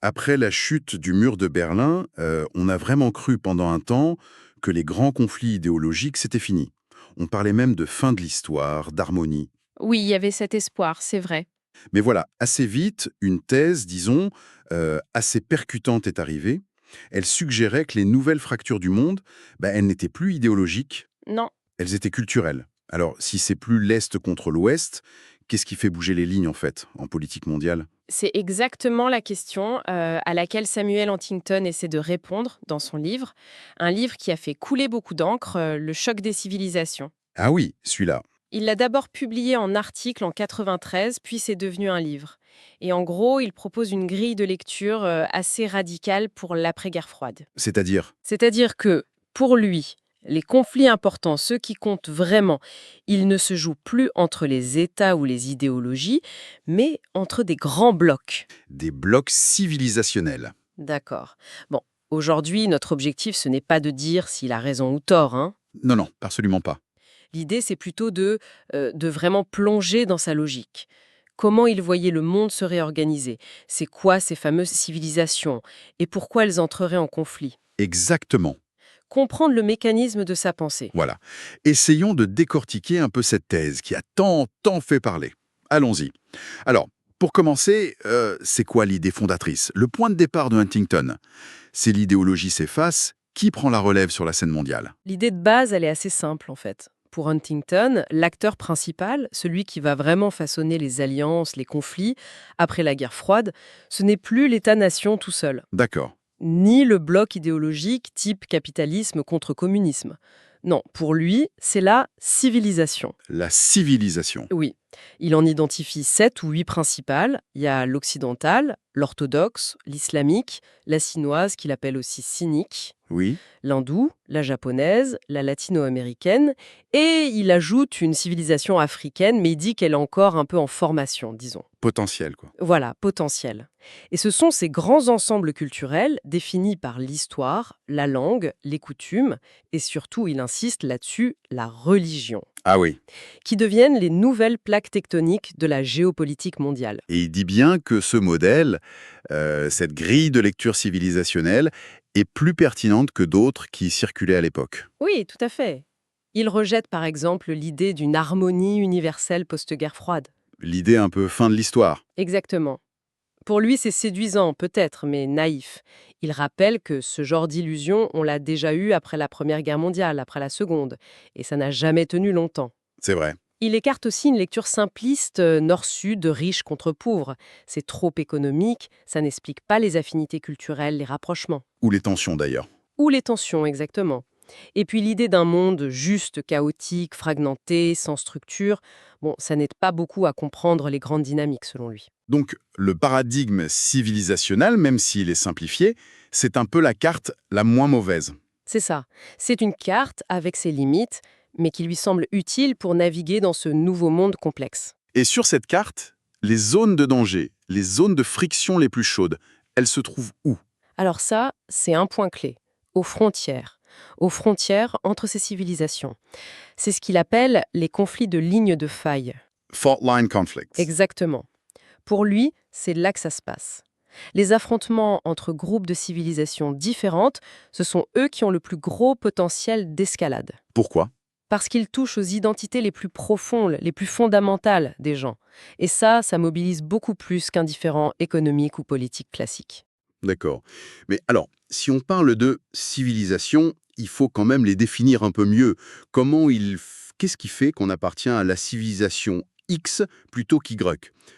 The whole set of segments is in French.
Après la chute du mur de Berlin, on a vraiment cru pendant un temps que les grands conflits idéologiques, c'était fini. On parlait même de fin de l'histoire, d'harmonie. Oui, il y avait cet espoir, c'est vrai. Mais voilà, assez vite, une thèse, disons, assez percutante est arrivée. Elle suggérait que les nouvelles fractures du monde, elles n'étaient plus idéologiques, Non, elles étaient culturelles. Alors, si c'est plus l'Est contre l'Ouest, qu'est-ce qui fait bouger les lignes, en fait, en politique mondiale? c'est exactement la question à laquelle Samuel Huntington essaie de répondre dans son livre. Un livre qui a fait couler beaucoup d'encre, Le choc des civilisations. Ah oui, celui-là. Il l'a d'abord publié en article en 93, puis c'est devenu un livre. Et en gros, il propose une grille de lecture assez radicale pour l'après-guerre froide. C'est-à-dire? C'est-à-dire que, pour lui, les conflits importants, ceux qui comptent vraiment, ils ne se jouent plus entre les États ou les idéologies, mais entre des grands blocs. Des blocs civilisationnels. D'accord. Bon, aujourd'hui, notre objectif, ce n'est pas de dire s'il a raison ou tort, hein. Non, non, absolument pas. L'idée, c'est plutôt de vraiment plonger dans sa logique. Comment il voyait le monde se réorganiser? C'est quoi ces fameuses civilisations? Et pourquoi elles entreraient en conflit? Exactement. Comprendre le mécanisme de sa pensée. Voilà. Essayons de décortiquer un peu cette thèse qui a tant fait parler. Allons-y. Alors, pour commencer, c'est quoi l'idée fondatrice? Le point de départ de Huntington, c'est l'idéologie s'efface, qui prend la relève sur la scène mondiale? L'idée de base, elle est assez simple en fait. Pour Huntington, l'acteur principal, celui qui va vraiment façonner les alliances, les conflits, après la guerre froide, ce n'est plus l'État-nation tout seul, D'accord. ni le bloc idéologique type capitalisme contre communisme. Non, pour lui, c'est la civilisation. La civilisation. Oui, il en identifie 7 ou 8 principales. Il y a l'occidentale, l'orthodoxe, l'islamique, la sinoise qu'il appelle aussi cynique, Oui. l'hindoue, la japonaise, la latino-américaine, et il ajoute une civilisation africaine, mais il dit qu'elle est encore un peu en formation, disons. Potentiel, quoi. Voilà, potentiel. Et ce sont ces grands ensembles culturels définis par l'histoire, la langue, les coutumes, et surtout, il insiste là-dessus, la religion, Ah oui. qui deviennent les nouvelles plaques tectoniques de la géopolitique mondiale. Et il dit bien que ce modèle, cette grille de lecture civilisationnelle, est plus pertinente que d'autres qui circulaient à l'époque. Oui, tout à fait. Il rejette par exemple l'idée d'une harmonie universelle post-guerre froide. L'idée un peu fin de l'histoire. Exactement. Pour lui, c'est séduisant, peut-être, mais naïf. Il rappelle que ce genre d'illusion, on l'a déjà eu après la Première Guerre mondiale, après la Seconde, et ça n'a jamais tenu longtemps. C'est vrai. Il écarte aussi une lecture simpliste nord-sud, riche contre pauvre. C'est trop économique, ça n'explique pas les affinités culturelles, les rapprochements. Ou les tensions d'ailleurs. Ou les tensions, exactement. Et puis l'idée d'un monde juste, chaotique, fragmenté, sans structure, bon, ça n'aide pas beaucoup à comprendre les grandes dynamiques, selon lui. Donc, le paradigme civilisationnel, même s'il est simplifié, c'est un peu la carte la moins mauvaise. C'est ça. C'est une carte avec ses limites, mais qui lui semble utile pour naviguer dans ce nouveau monde complexe. Et sur cette carte, les zones de danger, les zones de friction les plus chaudes, elles se trouvent où? Alors ça, c'est un point clé. Aux frontières. Aux frontières entre ces civilisations. C'est ce qu'il appelle les conflits de lignes de faille. Fault line conflicts. Exactement. Pour lui, c'est là que ça se passe. Les affrontements entre groupes de civilisations différentes, ce sont eux qui ont le plus gros potentiel d'escalade. Pourquoi? Parce qu'ils touchent aux identités les plus profondes, les plus fondamentales des gens. Et ça mobilise beaucoup plus qu'un différend économique ou politique classique. D'accord. Mais alors, si on parle de civilisation, il faut quand même les définir un peu mieux. Qu'est-ce qui fait qu'on appartient à la civilisation X plutôt qu'Y?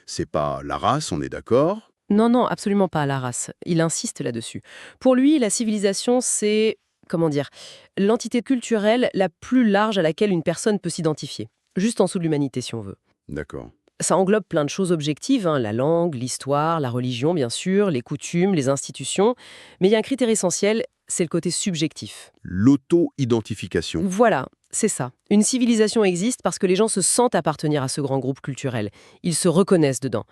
C'est pas la race, on est d'accord? Non, non, absolument pas à la race. Il insiste là-dessus. Pour lui, la civilisation, c'est, comment dire, l'entité culturelle la plus large à laquelle une personne peut s'identifier. Juste en dessous de l'humanité, si on veut. D'accord. Ça englobe plein de choses objectives, hein, la langue, l'histoire, la religion, bien sûr, les coutumes, les institutions. Mais il y a un critère essentiel, c'est le côté subjectif. L'auto-identification. Voilà, c'est ça. Une civilisation existe parce que les gens se sentent appartenir à ce grand groupe culturel. Ils se reconnaissent dedans.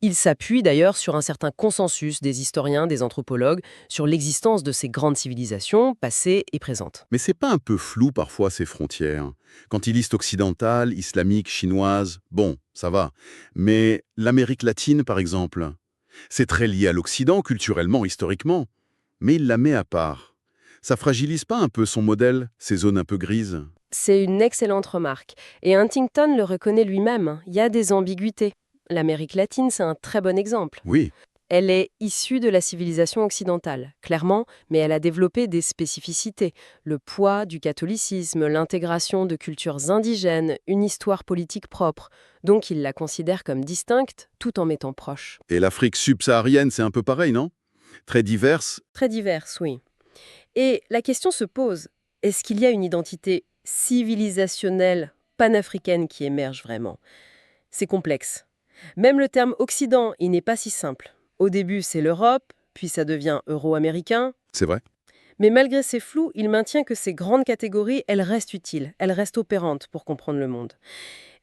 Ils s'appuient d'ailleurs sur un certain consensus des historiens, des anthropologues, sur l'existence de ces grandes civilisations, passées et présentes. Mais c'est pas un peu flou parfois ces frontières? Quand ils lisent occidentale, islamique, chinoise, bon, ça va. Mais l'Amérique latine, par exemple, C'est très lié à l'Occident, culturellement, historiquement. Mais il la met à part. Ça fragilise pas un peu son modèle, ces zones un peu grises? C'est une excellente remarque. Et Huntington le reconnaît lui-même, il y a des ambiguïtés. L'Amérique latine, c'est un très bon exemple. Oui, Elle est issue de la civilisation occidentale, clairement, mais elle a développé des spécificités. Le poids du catholicisme, l'intégration de cultures indigènes, une histoire politique propre. Donc il la considère comme distincte, tout en mettant proche. et l'Afrique subsaharienne, c'est un peu pareil, non? Très diverse. Très diverse, oui. Et la question se pose, est-ce qu'il y a une identité civilisationnelle panafricaine qui émerge vraiment? C'est complexe. Même le terme Occident, il n'est pas si simple. Au début, c'est l'Europe, puis ça devient euro-américain. C'est vrai. Mais malgré ces flous, il maintient que ces grandes catégories, elles restent utiles, elles restent opérantes pour comprendre le monde.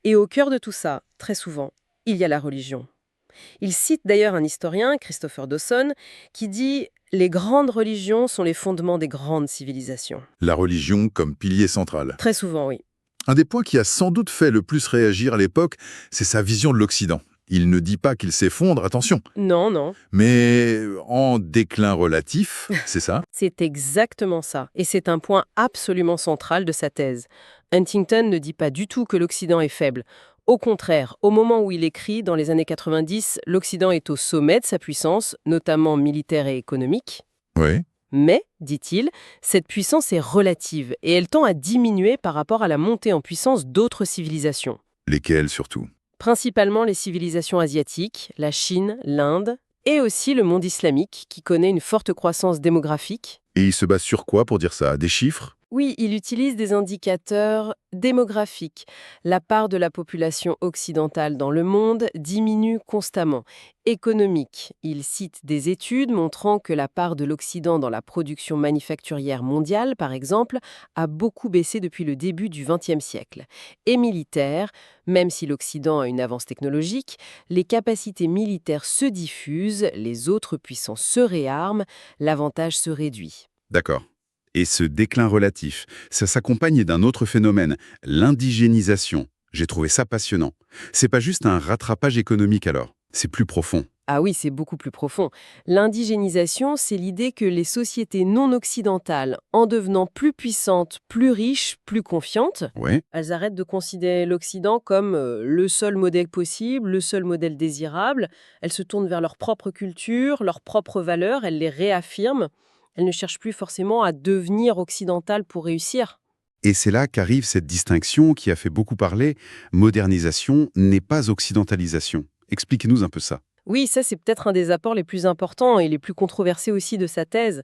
Et au cœur de tout ça, très souvent, il y a la religion. Il cite d'ailleurs un historien, Christopher Dawson, qui dit « Les grandes religions sont les fondements des grandes civilisations La religion comme pilier central. ». Très souvent, oui. Un des points qui a sans doute fait le plus réagir à l'époque, c'est sa vision de l'Occident. Il ne dit pas qu'il s'effondre, attention, Non, non, mais en déclin relatif, c'est ça? c'est exactement ça. Et c'est un point absolument central de sa thèse. Huntington ne dit pas du tout que l'Occident est faible. Au contraire, au moment où il écrit, dans les années 90, l'Occident est au sommet de sa puissance, notamment militaire et économique. Oui. Mais, dit-il, cette puissance est relative et elle tend à diminuer par rapport à la montée en puissance d'autres civilisations. Lesquels surtout? Principalement les civilisations asiatiques, la Chine, l'Inde, et aussi le monde islamique qui connaît une forte croissance démographique. Et il se base sur quoi pour dire ça? Des chiffres? Oui, il utilise des indicateurs démographiques. La part de la population occidentale dans le monde diminue constamment. Économique, il cite des études montrant que la part de l'Occident dans la production manufacturière mondiale, par exemple, a beaucoup baissé depuis le début du XXe siècle. Et militaire, même si l'Occident a une avance technologique, les capacités militaires se diffusent, les autres puissances se réarment, l'avantage se réduit. D'accord. Et ce déclin relatif, ça s'accompagne d'un autre phénomène, l'indigénisation. J'ai trouvé ça passionnant. C'est pas juste un rattrapage économique alors, c'est plus profond. Ah oui, c'est beaucoup plus profond. L'indigénisation, c'est l'idée que les sociétés non occidentales, en devenant plus puissantes, plus riches, plus confiantes, Ouais. elles arrêtent de considérer l'Occident comme le seul modèle possible, le seul modèle désirable. Elles se tournent vers leur propre culture, leurs propres valeurs, elles les réaffirment. Elles ne cherchent plus forcément à devenir occidentales pour réussir. Et c'est là qu'arrive cette distinction qui a fait beaucoup parler. Modernisation n'est pas occidentalisation. Expliquez-nous un peu ça. Oui, ça c'est peut-être un des apports les plus importants et les plus controversés aussi de sa thèse.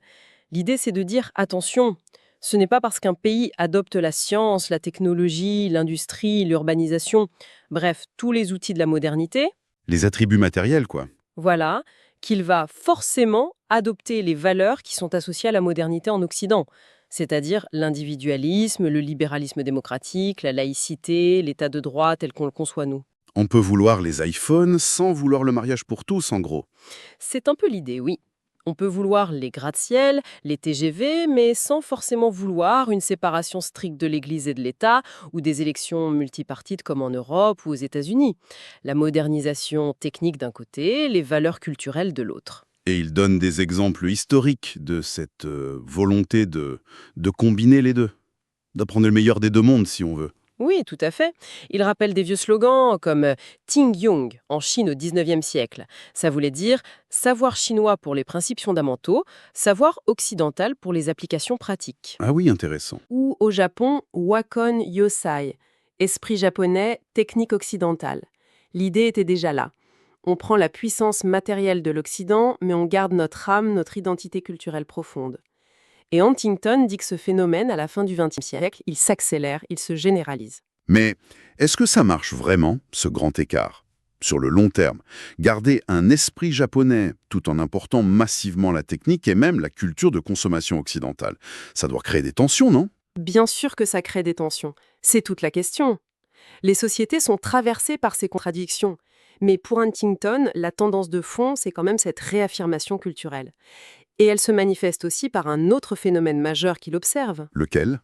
L'idée c'est de dire attention, ce n'est pas parce qu'un pays adopte la science, la technologie, l'industrie, l'urbanisation, bref, tous les outils de la modernité, Les attributs matériels, quoi. voilà, qu'il va forcément adopter les valeurs qui sont associées à la modernité en Occident, c'est-à-dire l'individualisme, le libéralisme démocratique, la laïcité, l'état de droit tel qu'on le conçoit nous. On peut vouloir les iPhones sans vouloir le mariage pour tous, en gros. C'est un peu l'idée, oui. On peut vouloir les gratte-ciel, les TGV, mais sans forcément vouloir une séparation stricte de l'Église et de l'État ou des élections multipartites comme en Europe ou aux États-Unis. La modernisation technique d'un côté, les valeurs culturelles de l'autre. Et il donne des exemples historiques de cette volonté de combiner les deux, d'apprendre le meilleur des deux mondes, si on veut. Oui, tout à fait. Il rappelle des vieux slogans comme Ting Yung en Chine au XIXe siècle. Ça voulait dire savoir chinois pour les principes fondamentaux, savoir occidental pour les applications pratiques. Ah oui, intéressant. Ou au Japon, Wakon Yosai, esprit japonais, technique occidentale. L'idée était déjà là. On prend la puissance matérielle de l'Occident, mais on garde notre âme, notre identité culturelle profonde. Et Huntington dit que ce phénomène, à la fin du XXe siècle, il s'accélère, il se généralise. Mais est-ce que ça marche vraiment, ce grand écart? Sur le long terme, garder un esprit japonais tout en important massivement la technique et même la culture de consommation occidentale, ça doit créer des tensions, non? Bien sûr que ça crée des tensions. C'est toute la question. Les sociétés sont traversées par ces contradictions. Mais pour Huntington, la tendance de fond, c'est quand même cette réaffirmation culturelle. Et elle se manifeste aussi par un autre phénomène majeur qu'il observe. Lequel?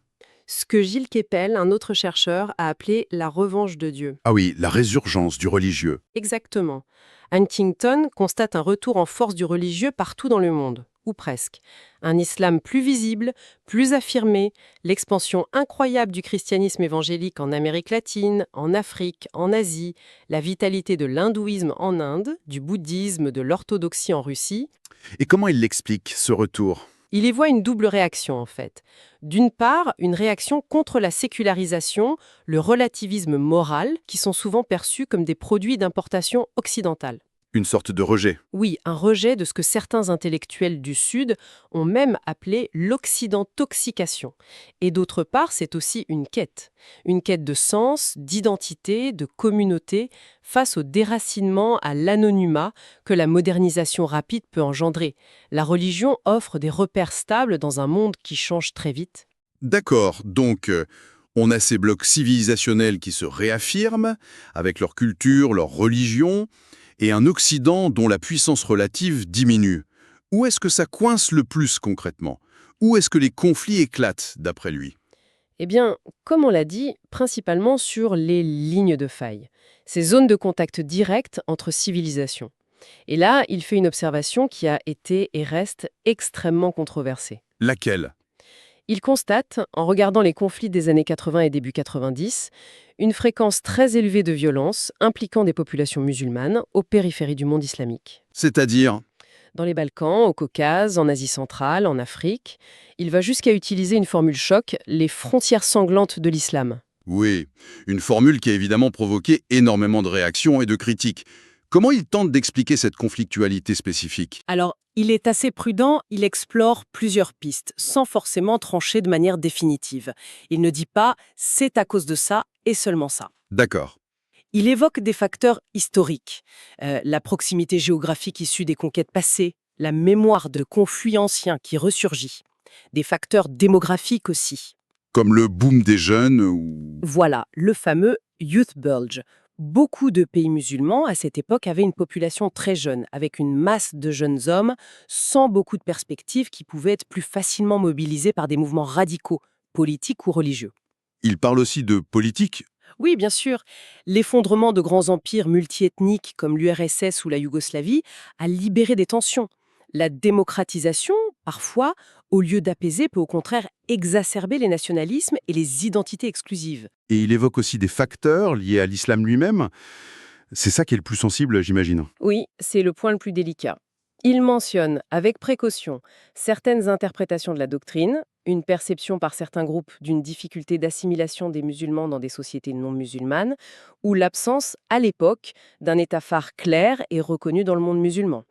Ce que Gilles Kepel, un autre chercheur, a appelé la revanche de Dieu. Ah oui, la résurgence du religieux. Exactement. Huntington constate un retour en force du religieux partout dans le monde, ou presque. Un islam plus visible, plus affirmé, l'expansion incroyable du christianisme évangélique en Amérique latine, en Afrique, en Asie, la vitalité de l'hindouisme en Inde, du bouddhisme, de l'orthodoxie en Russie. Et comment il l'explique, ce retour? Il y voit une double réaction en fait. D'une part, une réaction contre la sécularisation, le relativisme moral, qui sont souvent perçus comme des produits d'importation occidentale. Une sorte de rejet. Oui, un rejet de ce que certains intellectuels du Sud ont même appelé l'occidentoxication. Et d'autre part, c'est aussi une quête de sens, d'identité, de communauté, face au déracinement, à l'anonymat que la modernisation rapide peut engendrer. La religion offre des repères stables dans un monde qui change très vite. D'accord, donc on a ces blocs civilisationnels qui se réaffirment, avec leur culture, leur religion, et un Occident dont la puissance relative diminue. Où est-ce que ça coince le plus concrètement? Où est-ce que les conflits éclatent, d'après lui? Eh bien, comme on l'a dit, principalement sur les lignes de faille, ces zones de contact direct entre civilisations. Et là, il fait une observation qui a été et reste extrêmement controversée. Laquelle? Il constate, en regardant les conflits des années 80 et début 90, une fréquence très élevée de violences impliquant des populations musulmanes aux périphéries du monde islamique. C'est-à-dire? Dans les Balkans, au Caucase, en Asie centrale, en Afrique, il va jusqu'à utiliser une formule choc, les frontières sanglantes de l'islam. Oui, une formule qui a évidemment provoqué énormément de réactions et de critiques. Comment il tente d'expliquer cette conflictualité spécifique? Alors, il est assez prudent, il explore plusieurs pistes, sans forcément trancher de manière définitive. Il ne dit pas « c'est à cause de ça et seulement ça ». D'accord. Il évoque des facteurs historiques, la proximité géographique issue des conquêtes passées, la mémoire de conflits anciens qui ressurgit, des facteurs démographiques aussi. Comme le boom des jeunes ou... Voilà, le fameux Youth Bulge. Beaucoup de pays musulmans, à cette époque, avaient une population très jeune, avec une masse de jeunes hommes, sans beaucoup de perspectives qui pouvaient être plus facilement mobilisés par des mouvements radicaux, politiques ou religieux. Il parle aussi de politique. Oui, bien sûr, l'effondrement de grands empires multiethniques comme l'URSS ou la Yougoslavie a libéré des tensions. La démocratisation, parfois, au lieu d'apaiser, peut au contraire exacerber les nationalismes et les identités exclusives. Et il évoque aussi des facteurs liés à l'islam lui-même. C'est ça qui est le plus sensible, j'imagine. Oui, c'est le point le plus délicat. Il mentionne, avec précaution, certaines interprétations de la doctrine, une perception par certains groupes d'une difficulté d'assimilation des musulmans dans des sociétés non musulmanes, ou l'absence, à l'époque, d'un État phare clair et reconnu dans le monde musulman,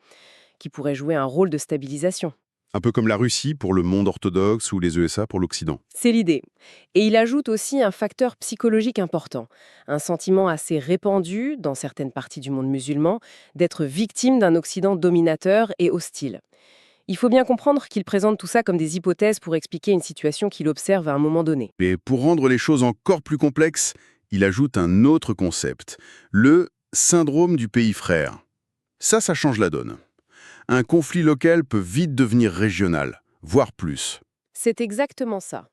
qui pourrait jouer un rôle de stabilisation. Un peu comme la Russie pour le monde orthodoxe ou les USA pour l'Occident. C'est l'idée. Et il ajoute aussi un facteur psychologique important, un sentiment assez répandu, dans certaines parties du monde musulman, d'être victime d'un Occident dominateur et hostile. Il faut bien comprendre qu'il présente tout ça comme des hypothèses pour expliquer une situation qu'il observe à un moment donné. Et pour rendre les choses encore plus complexes, il ajoute un autre concept, le syndrome du pays frère. Ça change la donne. Un conflit local peut vite devenir régional, voire plus. C'est exactement ça.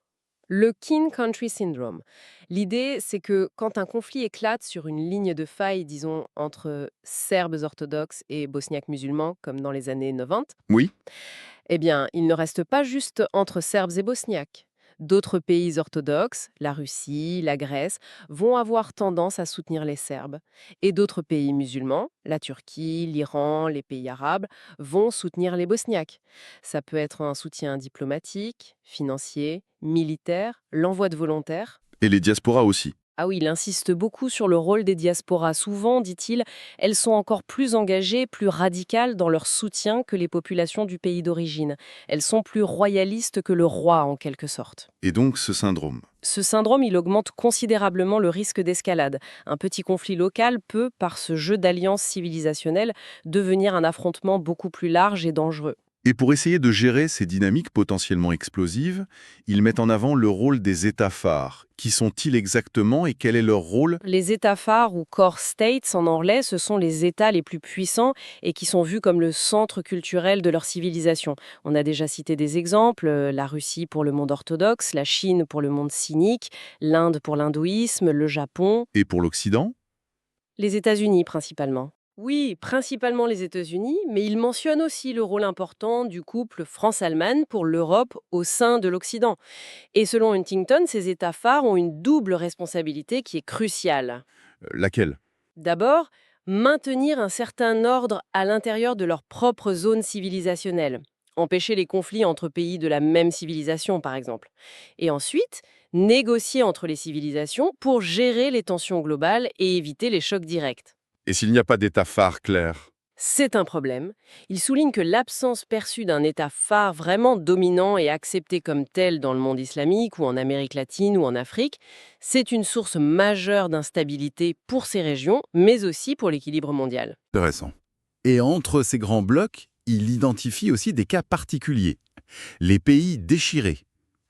Le Kin Country Syndrome. L'idée, c'est que quand un conflit éclate sur une ligne de faille, disons, entre Serbes orthodoxes et Bosniaques musulmans, comme dans les années 90, Oui, eh bien, il ne reste pas juste entre Serbes et Bosniaques. D'autres pays orthodoxes, la Russie, la Grèce, vont avoir tendance à soutenir les Serbes. Et d'autres pays musulmans, la Turquie, l'Iran, les pays arabes, vont soutenir les Bosniaques. Ça peut être un soutien diplomatique, financier, militaire, l'envoi de volontaires. et les diasporas aussi. Ah oui, il insiste beaucoup sur le rôle des diasporas. Souvent, dit-il, elles sont encore plus engagées, plus radicales dans leur soutien que les populations du pays d'origine. Elles sont plus royalistes que le roi, en quelque sorte. Et donc ce syndrome. Ce syndrome, il augmente considérablement le risque d'escalade. Un petit conflit local peut, par ce jeu d'alliances civilisationnelles, devenir un affrontement beaucoup plus large et dangereux. Et pour essayer de gérer ces dynamiques potentiellement explosives, ils mettent en avant le rôle des États phares. Qui sont-ils exactement et quel est leur rôle? Les États phares ou core states en anglais, ce sont les États les plus puissants et qui sont vus comme le centre culturel de leur civilisation. On a déjà cité des exemples, la Russie pour le monde orthodoxe, la Chine pour le monde cynique, l'Inde pour l'hindouisme, le Japon, Et pour l'Occident? les États-Unis principalement. Oui, principalement les États-Unis, mais il mentionne aussi le rôle important du couple France-Allemagne pour l'Europe au sein de l'Occident. Et selon Huntington, ces États phares ont une double responsabilité qui est cruciale. Laquelle? D'abord, maintenir un certain ordre à l'intérieur de leur propre zone civilisationnelle. Empêcher les conflits entre pays de la même civilisation, par exemple. Et ensuite, négocier entre les civilisations pour gérer les tensions globales et éviter les chocs directs. Et s'il n'y a pas d'État phare clair? C'est un problème. Il souligne que l'absence perçue d'un État phare vraiment dominant et accepté comme tel dans le monde islamique ou en Amérique latine ou en Afrique, c'est une source majeure d'instabilité pour ces régions, mais aussi pour l'équilibre mondial. Intéressant. Et entre ces grands blocs, il identifie aussi des cas particuliers. Les pays déchirés.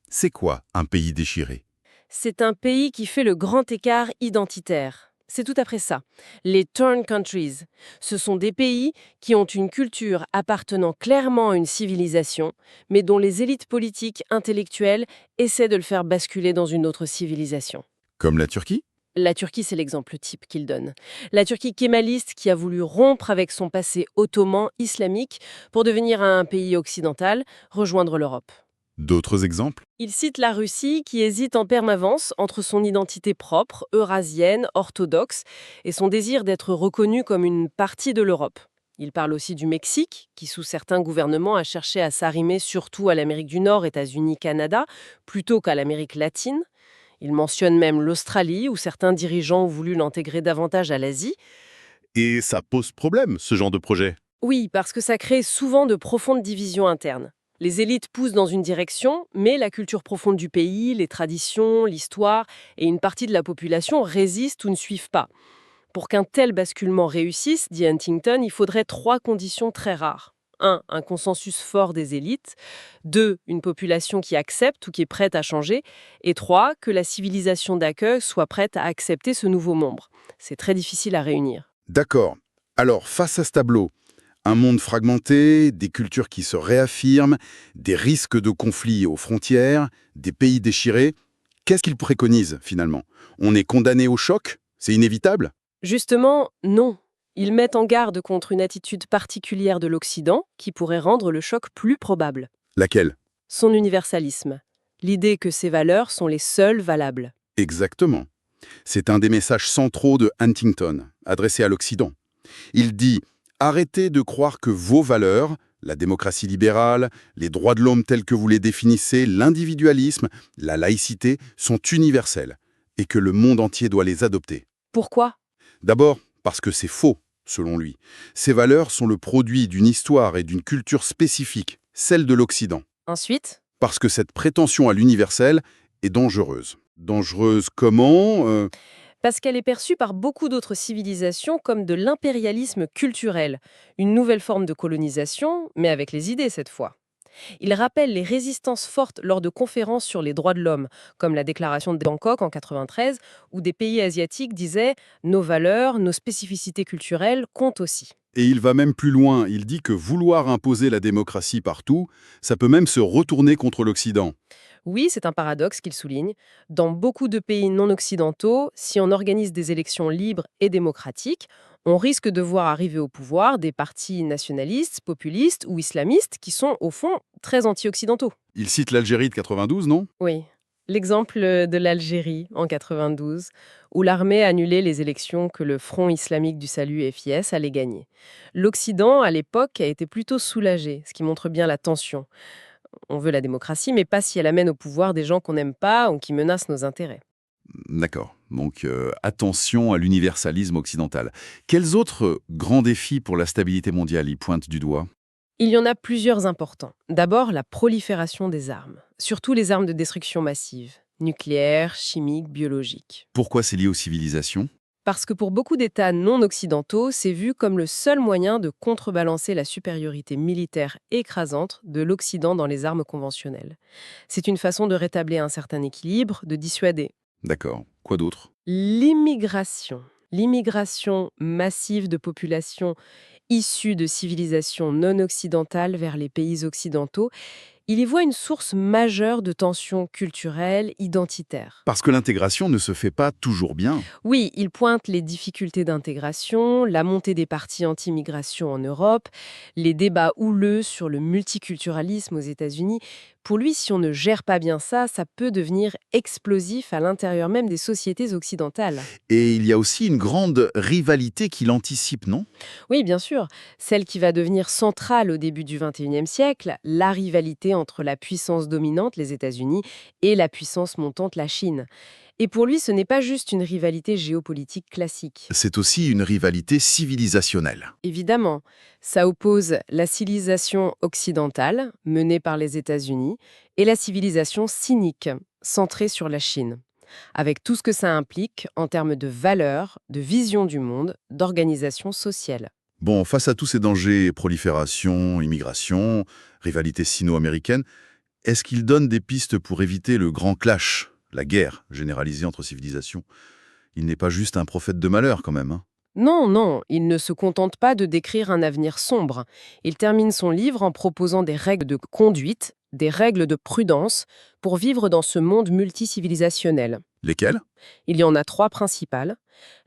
C'est quoi un pays déchiré? C'est un pays qui fait le grand écart identitaire. C'est tout à fait ça. Les turn countries, ce sont des pays qui ont une culture appartenant clairement à une civilisation, mais dont les élites politiques, intellectuelles essaient de le faire basculer dans une autre civilisation. Comme la Turquie? La Turquie, c'est l'exemple type qu'il donne. La Turquie kémaliste qui a voulu rompre avec son passé ottoman islamique pour devenir un pays occidental, rejoindre l'Europe. D'autres exemples? Il cite la Russie qui hésite en permanence entre son identité propre, eurasienne, orthodoxe, et son désir d'être reconnue comme une partie de l'Europe. Il parle aussi du Mexique, qui sous certains gouvernements a cherché à s'arrimer surtout à l'Amérique du Nord, États-Unis, Canada, plutôt qu'à l'Amérique latine. Il mentionne même l'Australie, où certains dirigeants ont voulu l'intégrer davantage à l'Asie. Et ça pose problème, ce genre de projet. Oui, parce que ça crée souvent de profondes divisions internes. Les élites poussent dans une direction, mais la culture profonde du pays, les traditions, l'histoire et une partie de la population résistent ou ne suivent pas. Pour qu'un tel basculement réussisse, dit Huntington, il faudrait 3 conditions très rares. 1. Un consensus fort des élites. 2. Une population qui accepte ou qui est prête à changer. Et 3. Que la civilisation d'accueil soit prête à accepter ce nouveau membre. C'est très difficile à réunir. D'accord. Alors, face à ce tableau, un monde fragmenté, des cultures qui se réaffirment, des risques de conflits aux frontières, des pays déchirés, qu'est-ce qu'il préconise finalement? On est condamné au choc? C'est inévitable? Justement, non. Ils mettent en garde contre une attitude particulière de l'Occident qui pourrait rendre le choc plus probable. Laquelle? Son universalisme. L'idée que ces valeurs sont les seules valables. Exactement. C'est un des messages centraux de Huntington, adressé à l'Occident. Il dit « Arrêtez de croire que vos valeurs, la démocratie libérale, les droits de l'homme tels que vous les définissez, l'individualisme, la laïcité, sont universels et que le monde entier doit les adopter. Pourquoi ? D'abord, parce que c'est faux, selon lui. Ces valeurs sont le produit d'une histoire et d'une culture spécifique, celle de l'Occident. Ensuite, Parce que cette prétention à l'universel est dangereuse. Dangereuse comment? parce qu'elle est perçue par beaucoup d'autres civilisations comme de l'impérialisme culturel, une nouvelle forme de colonisation, mais avec les idées cette fois. Il rappelle les résistances fortes lors de conférences sur les droits de l'homme, comme la déclaration de Bangkok en 93, où des pays asiatiques disaient « nos valeurs, nos spécificités culturelles comptent aussi ». Et il va même plus loin, il dit que vouloir imposer la démocratie partout, ça peut même se retourner contre l'Occident. Oui, c'est un paradoxe qu'il souligne. Dans beaucoup de pays non occidentaux, si on organise des élections libres et démocratiques, on risque de voir arriver au pouvoir des partis nationalistes, populistes ou islamistes qui sont, au fond, très anti-occidentaux. Il cite l'Algérie de 92, non? Oui. L'exemple de l'Algérie en 92, où l'armée a annulé les élections que le Front islamique du salut FIS allait gagner. L'Occident, à l'époque, a été plutôt soulagé, ce qui montre bien la tension. On veut la démocratie, mais pas si elle amène au pouvoir des gens qu'on n'aime pas ou qui menacent nos intérêts. D'accord. Donc, attention à l'universalisme occidental. Quels autres grands défis pour la stabilité mondiale y pointent du doigt? Il y en a plusieurs importants. D'abord, la prolifération des armes, surtout les armes de destruction massive, nucléaires, chimiques, biologiques. Pourquoi c'est lié aux civilisations? Parce que pour beaucoup d'États non occidentaux, c'est vu comme le seul moyen de contrebalancer la supériorité militaire écrasante de l'Occident dans les armes conventionnelles. C'est une façon de rétablir un certain équilibre, de dissuader. D'accord. Quoi d'autre? L'immigration. L'immigration massive de populations issues de civilisations non occidentales vers les pays occidentaux, il y voit une source majeure de tensions culturelles, identitaires. Parce que l'intégration ne se fait pas toujours bien. Oui, il pointe les difficultés d'intégration, la montée des partis anti-migration en Europe, les débats houleux sur le multiculturalisme aux États-Unis. Pour lui, si on ne gère pas bien ça, ça peut devenir explosif à l'intérieur même des sociétés occidentales. Et il y a aussi une grande rivalité qu'il anticipe, non? Oui, bien sûr, celle qui va devenir centrale au début du XXIe siècle, la rivalité entre la puissance dominante, les États-Unis, et la puissance montante, la Chine. Et pour lui, ce n'est pas juste une rivalité géopolitique classique. C'est aussi une rivalité civilisationnelle. Évidemment, ça oppose la civilisation occidentale, menée par les États-Unis, et la civilisation cynique, centrée sur la Chine, avec tout ce que ça implique en termes de valeurs, de vision du monde, d'organisation sociale. Bon, face à tous ces dangers, prolifération, immigration, rivalité sino-américaine, est-ce qu'il donne des pistes pour éviter le grand clash, la guerre généralisée entre civilisations? Il n'est pas juste un prophète de malheur quand même, hein. Non, non, il ne se contente pas de décrire un avenir sombre. Il termine son livre en proposant des règles de conduite, des règles de prudence, pour vivre dans ce monde multicivilisationnel. Lesquels? Il y en a 3 principales.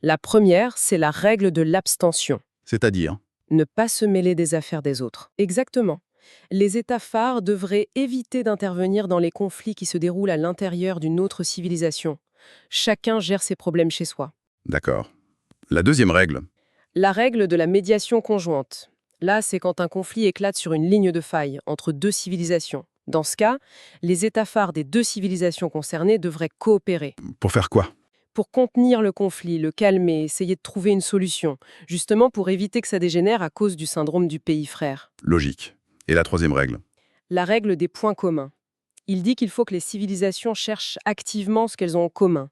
La première, c'est la règle de l'abstention. C'est-à-dire? Ne pas se mêler des affaires des autres. Exactement. Les États phares devraient éviter d'intervenir dans les conflits qui se déroulent à l'intérieur d'une autre civilisation. Chacun gère ses problèmes chez soi. D'accord. La deuxième règle. La règle de la médiation conjointe. Là, c'est quand un conflit éclate sur une ligne de faille entre 2 civilisations. Dans ce cas, les États phares des 2 civilisations concernées devraient coopérer. Pour faire quoi? Pour contenir le conflit, le calmer, essayer de trouver une solution, justement pour éviter que ça dégénère à cause du syndrome du pays frère. Logique. Et la troisième règle? La règle des points communs. Il dit qu'il faut que les civilisations cherchent activement ce qu'elles ont en commun.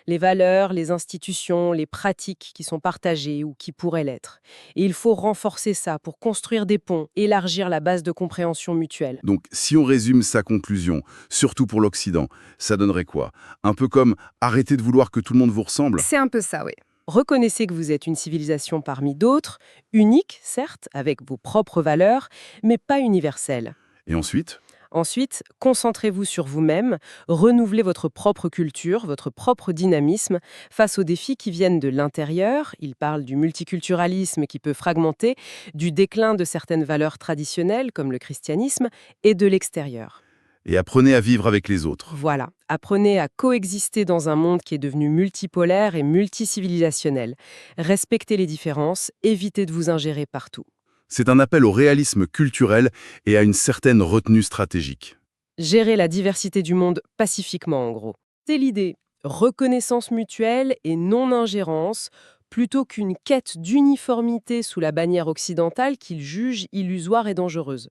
Les valeurs, les institutions, les pratiques qui sont partagées ou qui pourraient l'être. Et il faut renforcer ça pour construire des ponts, élargir la base de compréhension mutuelle. Donc, si on résume sa conclusion, surtout pour l'Occident, ça donnerait quoi? Un peu comme arrêter de vouloir que tout le monde vous ressemble? C'est un peu ça, oui. Reconnaissez que vous êtes une civilisation parmi d'autres, unique, certes, avec vos propres valeurs, mais pas universelle. Et ensuite? Ensuite, concentrez-vous sur vous-même, renouvelez votre propre culture, votre propre dynamisme face aux défis qui viennent de l'intérieur. Il parle du multiculturalisme qui peut fragmenter, du déclin de certaines valeurs traditionnelles comme le christianisme, et de l'extérieur. Et apprenez à vivre avec les autres. Voilà, apprenez à coexister dans un monde qui est devenu multipolaire et multicivilisationnel. Respectez les différences, évitez de vous ingérer partout. C'est un appel au réalisme culturel et à une certaine retenue stratégique. Gérer la diversité du monde pacifiquement, en gros. C'est l'idée. Reconnaissance mutuelle et non-ingérence, plutôt qu'une quête d'uniformité sous la bannière occidentale qu'il juge illusoire et dangereuse.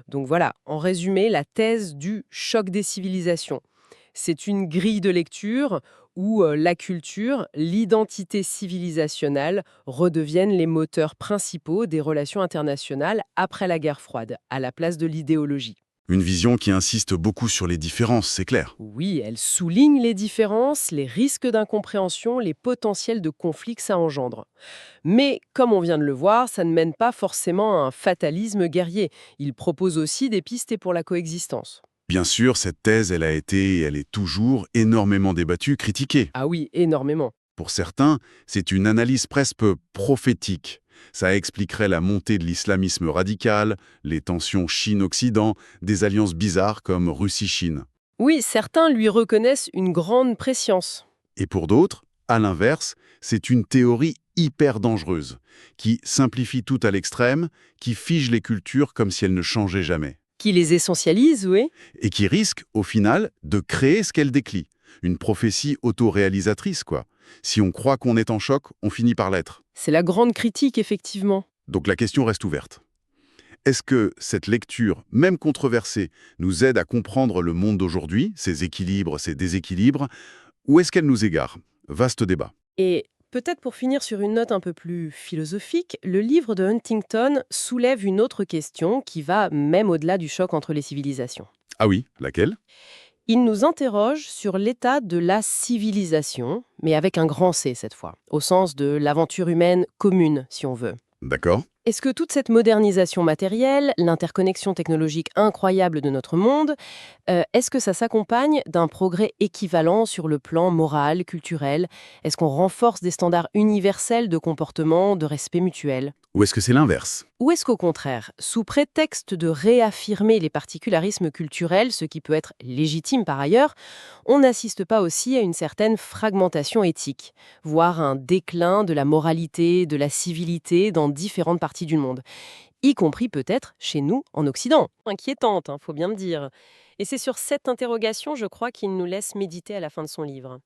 Donc voilà, en résumé, la thèse du choc des civilisations. C'est une grille de lecture où la culture, l'identité civilisationnelle redeviennent les moteurs principaux des relations internationales après la guerre froide, à la place de l'idéologie. Une vision qui insiste beaucoup sur les différences, c'est clair. Oui, elle souligne les différences, les risques d'incompréhension, les potentiels de conflits que ça engendre. Mais, comme on vient de le voir, ça ne mène pas forcément à un fatalisme guerrier. Il propose aussi des pistes pour la coexistence. Bien sûr, cette thèse, elle a été et elle est toujours énormément débattue, critiquée. Ah oui, énormément. Pour certains, c'est une analyse presque prophétique. Ça expliquerait la montée de l'islamisme radical, les tensions Chine-Occident, des alliances bizarres comme Russie-Chine. Oui, certains lui reconnaissent une grande prescience. Et pour d'autres, à l'inverse, c'est une théorie hyper dangereuse, qui simplifie tout à l'extrême, qui fige les cultures comme si elles ne changeaient jamais. Qui les essentialise, oui. Et qui risque, au final, de créer ce qu'elle déclie. Une prophétie autoréalisatrice, quoi. Si on croit qu'on est en choc, on finit par l'être. C'est la grande critique, effectivement. Donc la question reste ouverte. Est-ce que cette lecture, même controversée, nous aide à comprendre le monde d'aujourd'hui, ses équilibres, ses déséquilibres, ou est-ce qu'elle nous égare? Vaste débat. Et Peut-être pour finir sur une note un peu plus philosophique, le livre de Huntington soulève une autre question qui va même au-delà du choc entre les civilisations. Ah oui, laquelle? Il nous interroge sur l'état de la civilisation, mais avec un grand C cette fois, au sens de l'aventure humaine commune, si on veut. D'accord. Est-ce que toute cette modernisation matérielle, l'interconnexion technologique incroyable de notre monde, est-ce que ça s'accompagne d'un progrès équivalent sur le plan moral, culturel? Est-ce qu'on renforce des standards universels de comportement, de respect mutuel? Ou est-ce que c'est l'inverse? Ou est-ce qu'au contraire, sous prétexte de réaffirmer les particularismes culturels, ce qui peut être légitime par ailleurs, on n'assiste pas aussi à une certaine fragmentation éthique, voire un déclin de la moralité, de la civilité dans différentes parties du monde, y compris peut-être chez nous en Occident? Inquiétante, faut bien me dire. Et c'est sur cette interrogation, je crois, qu'il nous laisse méditer à la fin de son livre.